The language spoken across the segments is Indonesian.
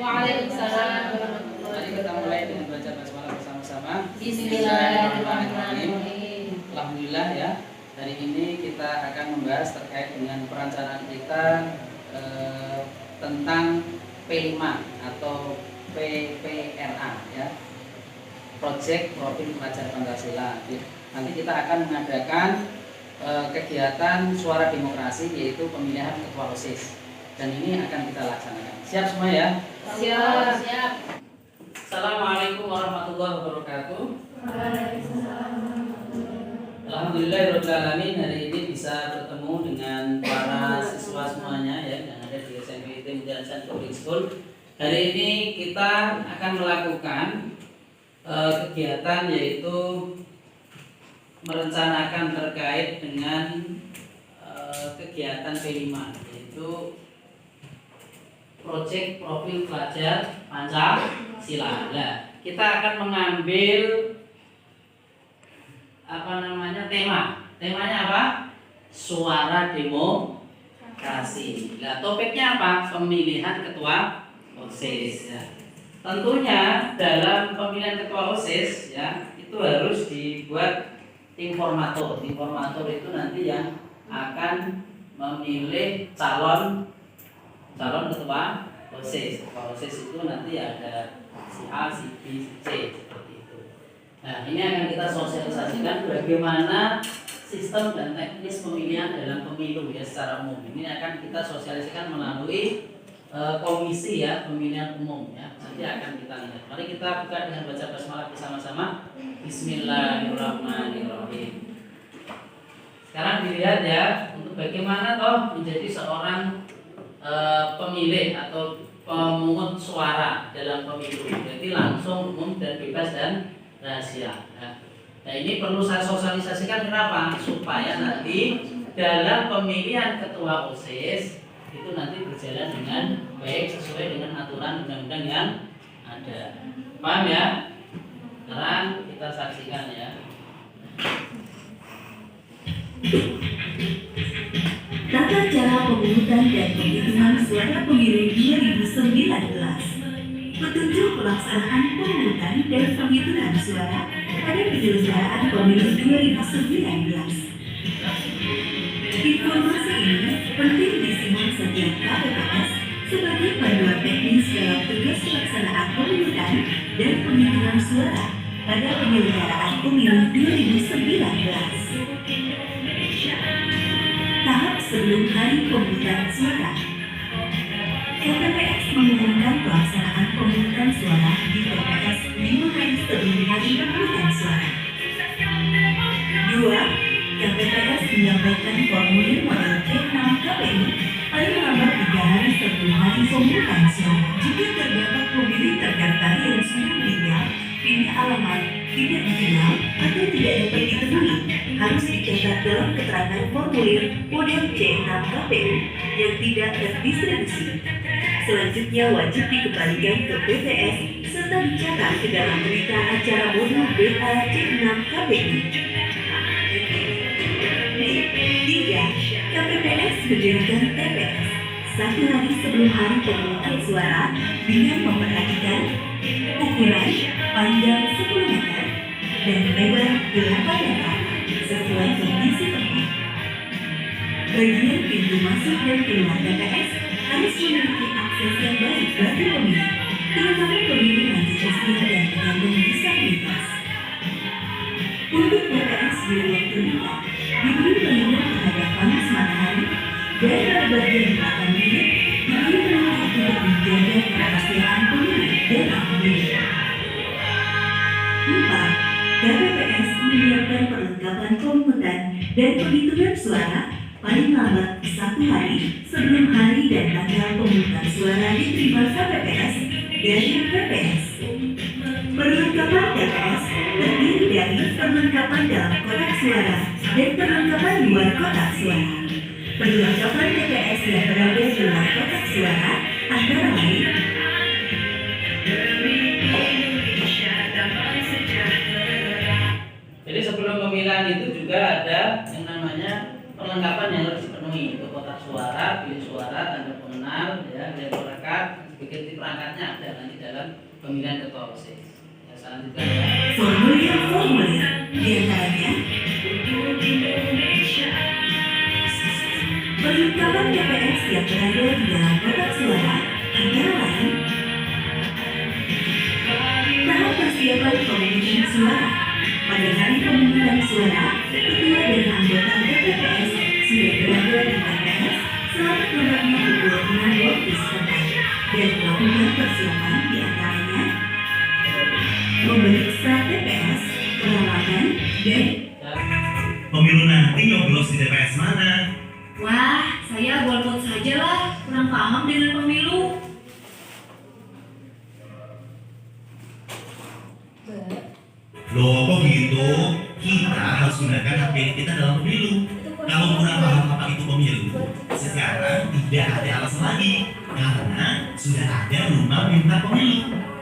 Waalaikumsalam Mari kita mulai dengan baca basmalah bersama-sama. Bismillahirrahmanirrahim. Alhamdulillah ya. Hari ini kita akan membahas terkait dengan perencanaan kita tentang P5 atau PPRA ya. Project Profil Pelajar Pancasila. Nanti kita akan mengadakan kegiatan suara demokrasi, yaitu pemilihan ketua OSIS, dan ini akan kita laksanakan. Siap semua ya? Siap. Assalamualaikum warahmatullahi wabarakatuh. Alhamdulillahirrahmanirrahim, hari ini bisa bertemu dengan para siswa semuanya ya, yang ada di SMP Mujahadah Public School. Hari ini kita akan melakukan kegiatan, yaitu merencanakan terkait dengan kegiatan P5, yaitu Project Profil Pelajar Pancasila. Nah, kita akan mengambil temanya apa? Suara demokrasi. Nah, topiknya apa? Pemilihan ketua OSIS ya. Tentunya dalam pemilihan ketua OSIS ya, itu harus dibuat informator. Informator itu nanti yang akan memilih calon ketua OSIS. Ketua OSIS itu nanti ada si A, si B, si C, seperti itu. Nah, ini akan kita sosialisasikan bagaimana sistem dan teknis pemilihan dalam pemilu ya secara umum. Ini akan kita sosialisasikan melalui komisi ya, pemilihan umum ya. Nanti akan kita lihat. Mari kita buka dengan baca basmalah bersama-sama. Bismillahirrahmanirrahim. Sekarang dilihat ya, untuk bagaimana toh menjadi seorang pemilih atau pemungut suara dalam pemilu. Jadi langsung, umum dan bebas dan rahasia. Nah, ini perlu saya sosialisasikan kenapa? Supaya nanti dalam pemilihan ketua OSIS itu nanti berjalan dengan baik sesuai dengan aturan undang-undang yang ada. Paham ya? Sekarang kita saksikan ya. Tata cara pemungutan dan penghitungan suara pemilu 2019. Petunjuk pelaksanaan pemungutan dan penghitungan suara pada penyelenggaraan pemilu 2019. Informasi ini penting disimak setiap KPPS sebagai panduan teknis dalam tugas pelaksanaan pemungutan dan penghitungan suara pada penyelenggaraan pemilu 2019. Tahap sebelum hari pemungutan suara. KPPS mengumumkan pelaksanaan pemungutan suara di TPS 5 hari sebelum hari pemungutan suara. 2. KPPS menyampaikan formulir model C6 KPU paling lambat 3 hari sebelum hari pemungutan suara. Jika terdapat pemilih terdaftar yang sudah meninggal, pindah alamat, tidak dikenal, atau tidak dapat ditemui, harus dicatat dalam keterangan formulir model C6 KPU yang tidak terdistribusi. Selanjutnya wajib dikembalikan ke BPS serta dicatat ke dalam berita acara modul BA C6 KPU. 3. KPPS mendirikan TPS 1 hari sebelum hari pemungutan suara dengan memperhatikan ukuran panjang 10 meter dan lebar 8 meter sesuai kondisi tempat. Bagian pintu masuk dan keluar TPS harus memiliki akses yang baik bagi pemilih, terutama pemilih lanjut usia dan penyandang disabilitas. Untuk TPS di ruang terbuka diberi perlindungan terhadap panas matahari dan pada bagian belakang bilik diberi perlindungan untuk menjaga kerahasiaan pemilih dan pemilih. 4. KPPS menyiapkan perlengkapan pemungutan dan penghitungan suara paling lambat 1 hari sebelum hari dan tanggal pemungutan suara diterima KPPS dari PPS. Perlengkapan TPS terdiri dari perlengkapan dalam kotak suara dan perlengkapan luar kotak suara. Perlengkapan TPS yang berada di luar kotak suara antara lain Jadi sebelum pemilihan itu juga ada yang namanya perlengkapan yang harus dipenuhi untuk kotak suara, bilik suara, tanda pengenal, ya, label rekat, security perangkatnya ada nanti dalam pemilihan ketua OSIS. Ya, selanjutnya ya. Formulir di antaranya perlengkapan TPS yang berada di dalam kotak suara antara lain tahap persiapan pemungutan suara. Pada hari pemungutan suara, ketua dan anggota TPS sudah berada di TPS selama kurangnya pukul 6 waktu setempat dan melakukan persiapan di antaranya memeriksa TPS, peralatan, dan Pemilu nanti nyoblos di TPS mana? Wah, saya golput saja lah. Kurang paham dengan pemilu. Loh kok gitu? Kita harus gunakan hak pilih kita dalam pemilu. Kalau kurang paham apa itu pemilu, sekarang tidak ada alasan lagi karena sudah ada rumah pintar pemilu.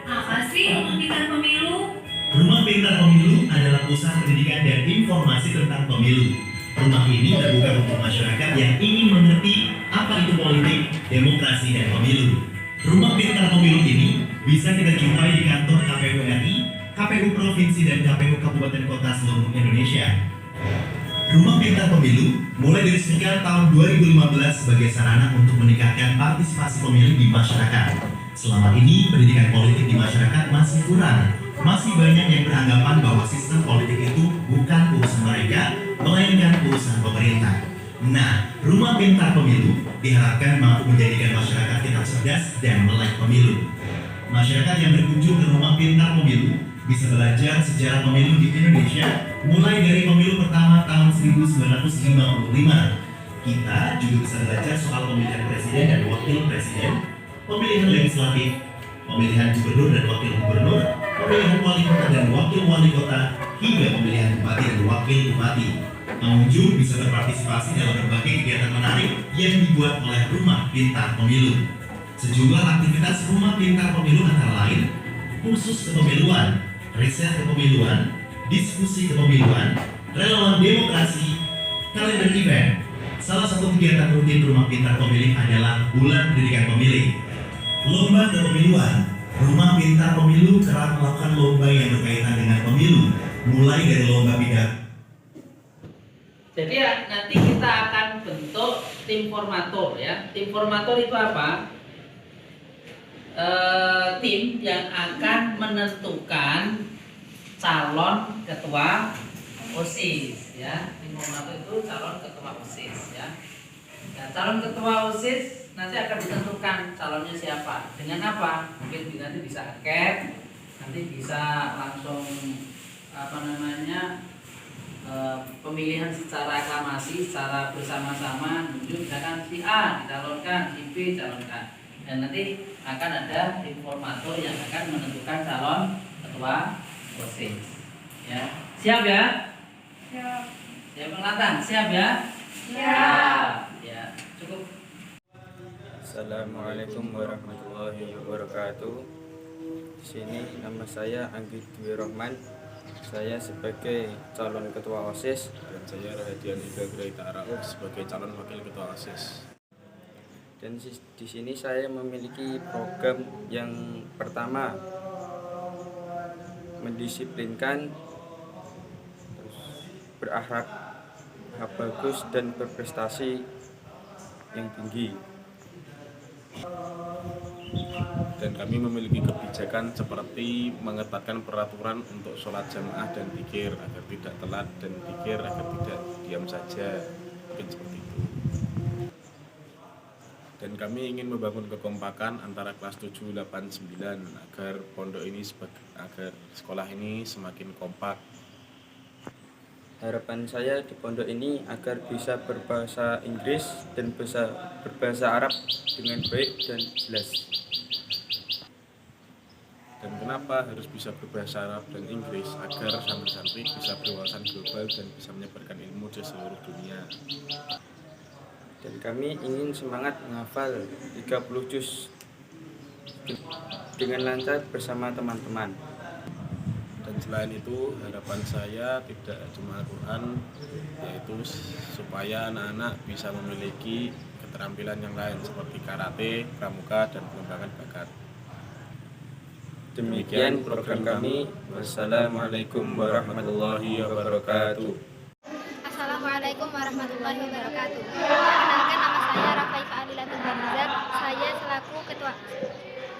Apa sih rumah pintar pemilu? Rumah pintar pemilu adalah usaha pendidikan dan informasi tentang pemilu. Rumah ini terbuka untuk masyarakat yang ingin mengerti apa itu politik, demokrasi, dan pemilu. Rumah pintar pemilu ini bisa kita jumpai di kantor KPU RI, KPU Provinsi, dan KPU Kabupaten Kota seluruh Indonesia. Rumah pintar pemilu mulai diresmikan tahun 2015 sebagai sarana untuk meningkatkan partisipasi pemilih di masyarakat. Selama ini pendidikan politik di masyarakat masih kurang. Masih banyak yang beranggapan bahwa sistem politik itu bukan urusan mereka, melainkan urusan pemerintah. Nah, rumah pintar pemilu diharapkan mampu menjadikan masyarakat kita cerdas dan melek pemilu. Masyarakat yang berkunjung ke rumah pintar pemilu bisa belajar sejarah pemilu di Indonesia mulai dari pemilu pertama tahun 1955. Kita juga bisa belajar soal pemilihan presiden dan wakil presiden, pemilihan legislatif, pemilihan gubernur dan wakil gubernur, pemilihan wali kota dan wakil wali kota, hingga pemilihan bupati dan wakil bupati. Pengunjung bisa berpartisipasi dalam berbagai kegiatan menarik yang dibuat oleh Rumah Pintar Pemilu. Sejumlah aktivitas Rumah Pintar Pemilu antara lain kursus kepemiluan, riset kepemiluan, diskusi kepemiluan, relawan demokrasi, kalender event. Salah satu kegiatan rutin Rumah Pintar Pemilih adalah Bulan Pendidikan Pemilih. Lomba kepemiluan. Rumah Pintar Pemilu kerap melakukan lomba yang berkaitan dengan pemilu, mulai dari lomba pidato. Jadi ya, nanti kita akan bentuk tim formator ya. Tim formator itu apa? Tim yang akan menentukan calon ketua OSIS ya. Tim formator itu calon ketua OSIS ya. Nah, calon ketua OSIS nanti akan ditentukan calonnya siapa. Dengan apa? Mungkin nanti bisa angket, nanti bisa langsung pemilihan secara aklamasi, secara bersama-sama nunjuk misalkan si A dicalonkan, si B dicalonkan, dan nanti akan ada informator yang akan menentukan calon ketua OSIS. Ya, siap ya? Siap. Siap penglihatan, siap ya? Siap. Ya, cukup. Assalamualaikum warahmatullahi wabarakatuh. Di sini nama saya Anggi Dwi Rohman. Saya sebagai calon ketua OSIS dan saya Rahadian Ida Graita Arauk sebagai calon wakil ketua OSIS. dan di sini saya memiliki program yang pertama mendisiplinkan, terus berakhlak bagus dan berprestasi yang tinggi. Dan kami memiliki kebijakan seperti mengetatkan peraturan untuk sholat jamaah dan zikir agar tidak telat, dan zikir agar tidak diam saja, mungkin seperti itu. Dan kami ingin membangun kekompakan antara kelas 7, 8, 9 agar pondok ini agar sekolah ini semakin kompak. Harapan saya di pondok ini agar bisa berbahasa Inggris dan bisa berbahasa Arab dengan baik dan jelas. Dan kenapa harus bisa berbahasa Arab dan Inggris? Agar santri-santri bisa berwawasan global dan bisa menyebarkan ilmu di seluruh dunia. Dan kami ingin semangat menghafal 30 juz dengan lancar bersama teman-teman. Dan selain itu, harapan saya tidak cuma Al-Quran, yaitu supaya anak-anak bisa memiliki keterampilan yang lain seperti karate, pramuka, dan pengembangan bakat. Demikian program kami. Wassalamualaikum warahmatullahi wabarakatuh. Assalamualaikum warahmatullahi wabarakatuh. Perkenalkan, nama saya Rafaika Alilatul Banizar.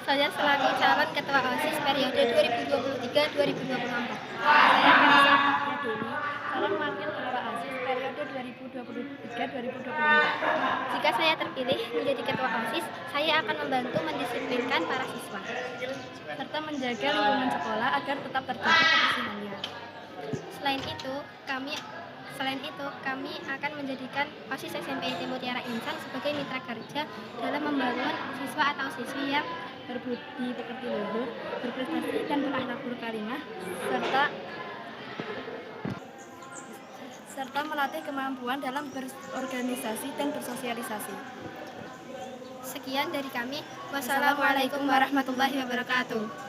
Saya selaku calon ketua OSIS periode 2023-2024. Saya Vanessa Dewi, calon wakil ketua OSIS periode 2023-2024. Jika saya terpilih menjadi ketua OSIS, saya akan membantu mendisiplinkan para siswa serta menjaga lingkungan sekolah agar tetap terjaga kebersihannya. Selain itu, kami akan menjadikan OSIS SMP Mutiara Insan sebagai mitra kerja dalam membangun siswa atau siswi yang berbudi pekerti luhur, berprestasi dan berakhlak karimah, serta melatih kemampuan dalam berorganisasi dan bersosialisasi. Sekian dari kami. Wassalamualaikum warahmatullahi wabarakatuh.